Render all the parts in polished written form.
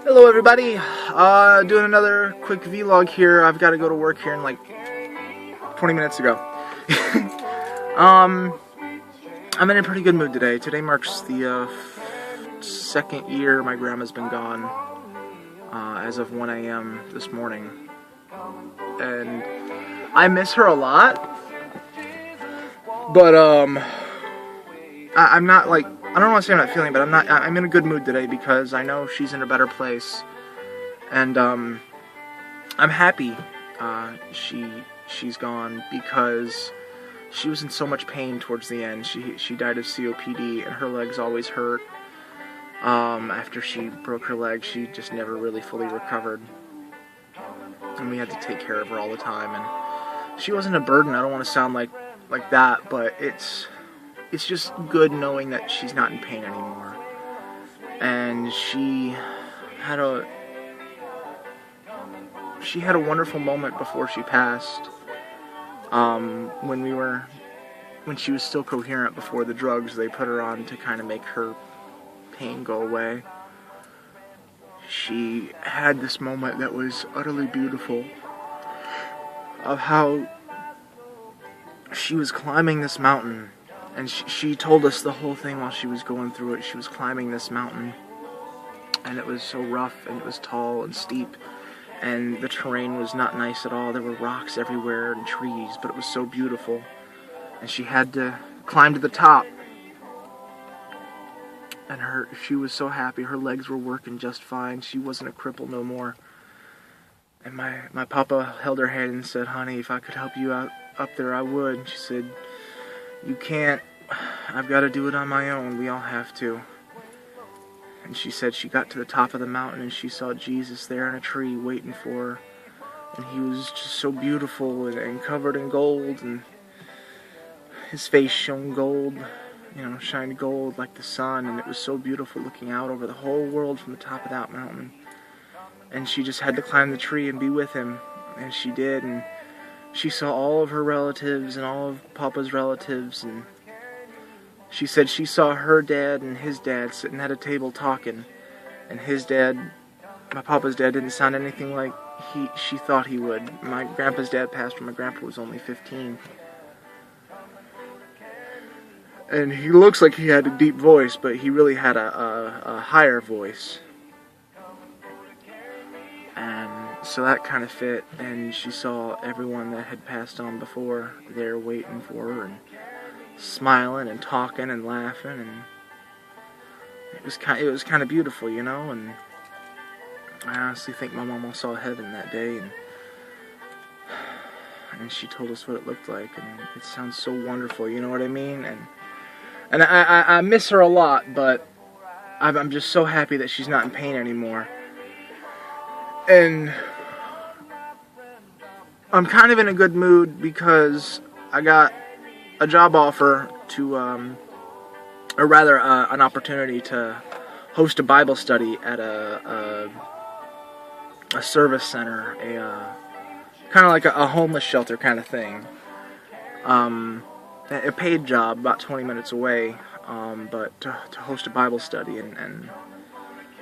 Hello everybody, doing another quick vlog here. I've got to go to work here in like 20 minutes ago. I'm in a pretty good mood today. Today marks the second year my grandma's been gone, as of 1 a.m. this morning. And I miss her a lot, but I'm not like, I don't want to say I'm not feeling, but I'm in a good mood today because I know she's in a better place, and I'm happy she's gone because she was in so much pain towards the end. She died of COPD, and her legs always hurt. After she broke her leg, she just never really fully recovered, and we had to take care of her all the time. And she wasn't a burden. I don't want to sound like that, but it's just good knowing that she's not in pain anymore. And she had a wonderful moment before she passed. When she was still coherent before the drugs they put her on to kind of make her pain go away. She had this moment that was utterly beautiful of how she was climbing this mountain. And she told us the whole thing while she was going through it. She was climbing this mountain, and it was so rough, and it was tall and steep, and the terrain was not nice at all. There were rocks everywhere and trees, but it was so beautiful. And she had to climb to the top, and she was so happy. Her legs were working just fine. She wasn't a cripple no more. And my papa held her hand and said, "Honey, if I could help you out up there, I would." And she said, "You can't. I've got to do it on my own. We all have to." And she said she got to the top of the mountain and she saw Jesus there in a tree waiting for her. And he was just so beautiful and covered in gold, and his face shone gold, shined gold like the sun. And it was so beautiful looking out over the whole world from the top of that mountain. And she just had to climb the tree and be with him. And she did. And she saw all of her relatives and all of Papa's relatives, and she said she saw her dad and his dad sitting at a table talking, and his dad, my Papa's dad, didn't sound anything like she thought he would. My grandpa's dad passed when my grandpa was only 15. And he looks like he had a deep voice, but he really had a higher voice. And so that kind of fit, and she saw everyone that had passed on before there waiting for her, and smiling and talking and laughing, and it was kind of beautiful, and I honestly think my mama saw heaven that day, and she told us what it looked like, and it sounds so wonderful, you know what I mean? And I miss her a lot, but I'm just so happy that she's not in pain anymore. And I'm kind of in a good mood because I got a job offer to, or rather an opportunity to host a Bible study at a service center, kind of like a homeless shelter kind of thing. A paid job about 20 minutes away, but to host a Bible study, and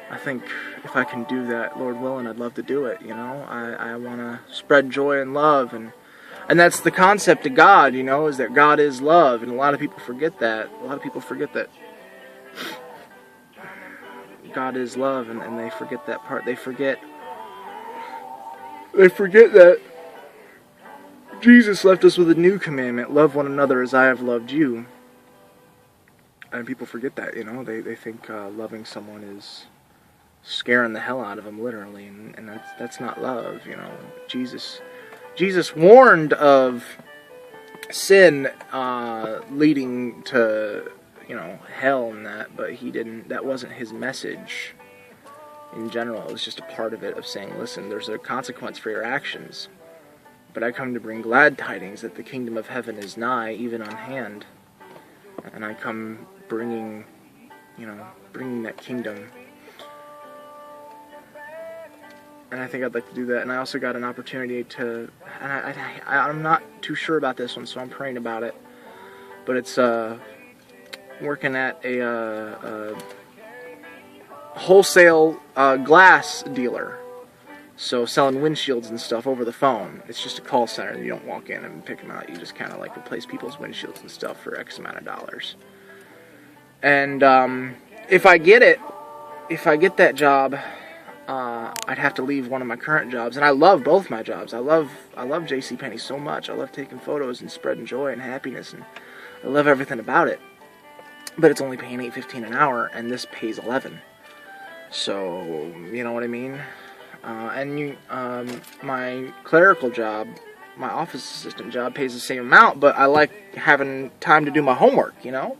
I think if I can do that, Lord willing, I'd love to do it, I want to spread joy and love, and that's the concept of God, is that God is love, and a lot of people forget that. A lot of people forget that God is love, and they forget that part. They forget that Jesus left us with a new commandment: love one another as I have loved you. And people forget that, they think loving someone is scaring the hell out of them, literally, and that's not love. Jesus warned of sin leading to hell and that, but that wasn't his message in general. It was just a part of it, of saying, listen, there's a consequence for your actions, but I come to bring glad tidings that the kingdom of heaven is nigh, even on hand. And I come bringing that kingdom. And I think I'd like to do that. And I also got an opportunity to, and I'm not too sure about this one, so I'm praying about it. But it's working at a wholesale glass dealer. So selling windshields and stuff over the phone. It's just a call center. You don't walk in and pick them out. You just kind of like replace people's windshields and stuff for X amount of dollars. And if I get that job, I'd have to leave one of my current jobs. And I love both my jobs. I love JCPenney so much. I love taking photos and spreading joy and happiness, and I love everything about it. But it's only paying $8.15 an hour, and this pays $11. So you know what I mean. My clerical job, my office assistant job, pays the same amount, but I like having time to do my homework, you know,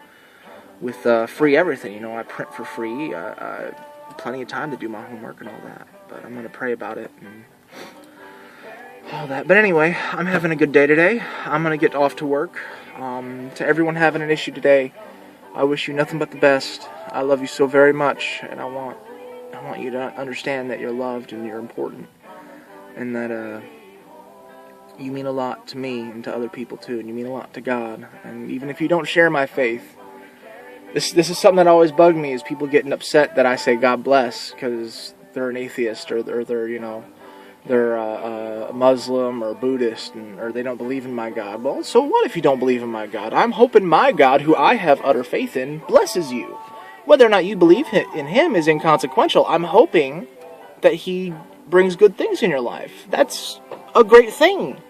with free everything. You know, I print for free, plenty of time to do my homework and all that, but I'm going to pray about it and all that. But anyway, I'm having a good day today. I'm going to get off to work. To everyone having an issue today, I wish you nothing but the best. I love you so very much, and I want you to understand that you're loved and you're important, and that you mean a lot to me and to other people too, and you mean a lot to God. And even if you don't share my faith, this is something that always bugged me, is people getting upset that I say God bless because they're an atheist, or they're you know, they're a Muslim or Buddhist, or they don't believe in my God. Well, so what if you don't believe in my God? I'm hoping my God, who I have utter faith in, blesses you. Whether or not you believe in Him is inconsequential. I'm hoping that He brings good things in your life. That's a great thing.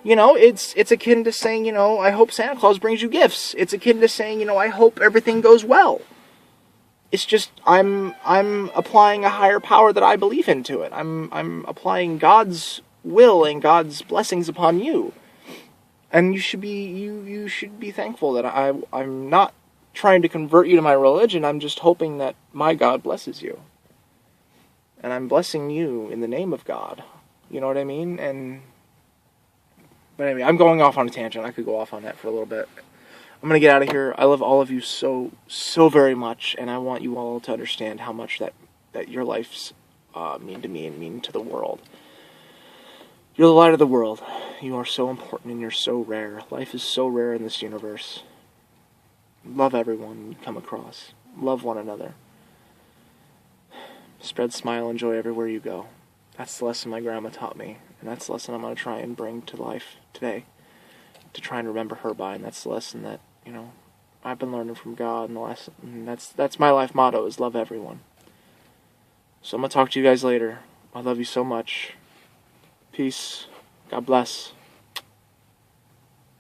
You know, it's akin to saying, you know, I hope Santa Claus brings you gifts. It's akin to saying, you know, I hope everything goes well. It's just I'm applying a higher power that I believe into it. I'm applying God's will and God's blessings upon you. And you should be thankful that I'm not trying to convert you to my religion. I'm just hoping that my God blesses you. And I'm blessing you in the name of God. You know what I mean? But anyway, I'm going off on a tangent. I could go off on that for a little bit. I'm going to get out of here. I love all of you so very much, and I want you all to understand how much that your lives mean to me and mean to the world. You're the light of the world. You are so important and you're so rare. Life is so rare in this universe. Love everyone you come across. Love one another. Spread smile and joy everywhere you go. That's the lesson my grandma taught me, and that's the lesson I'm going to try and bring to life today, to try and remember her by. And that's the lesson that, you know, I've been learning from God, and that's my life motto, is love everyone. So I'm going to talk to you guys later. I love you so much. Peace. God bless.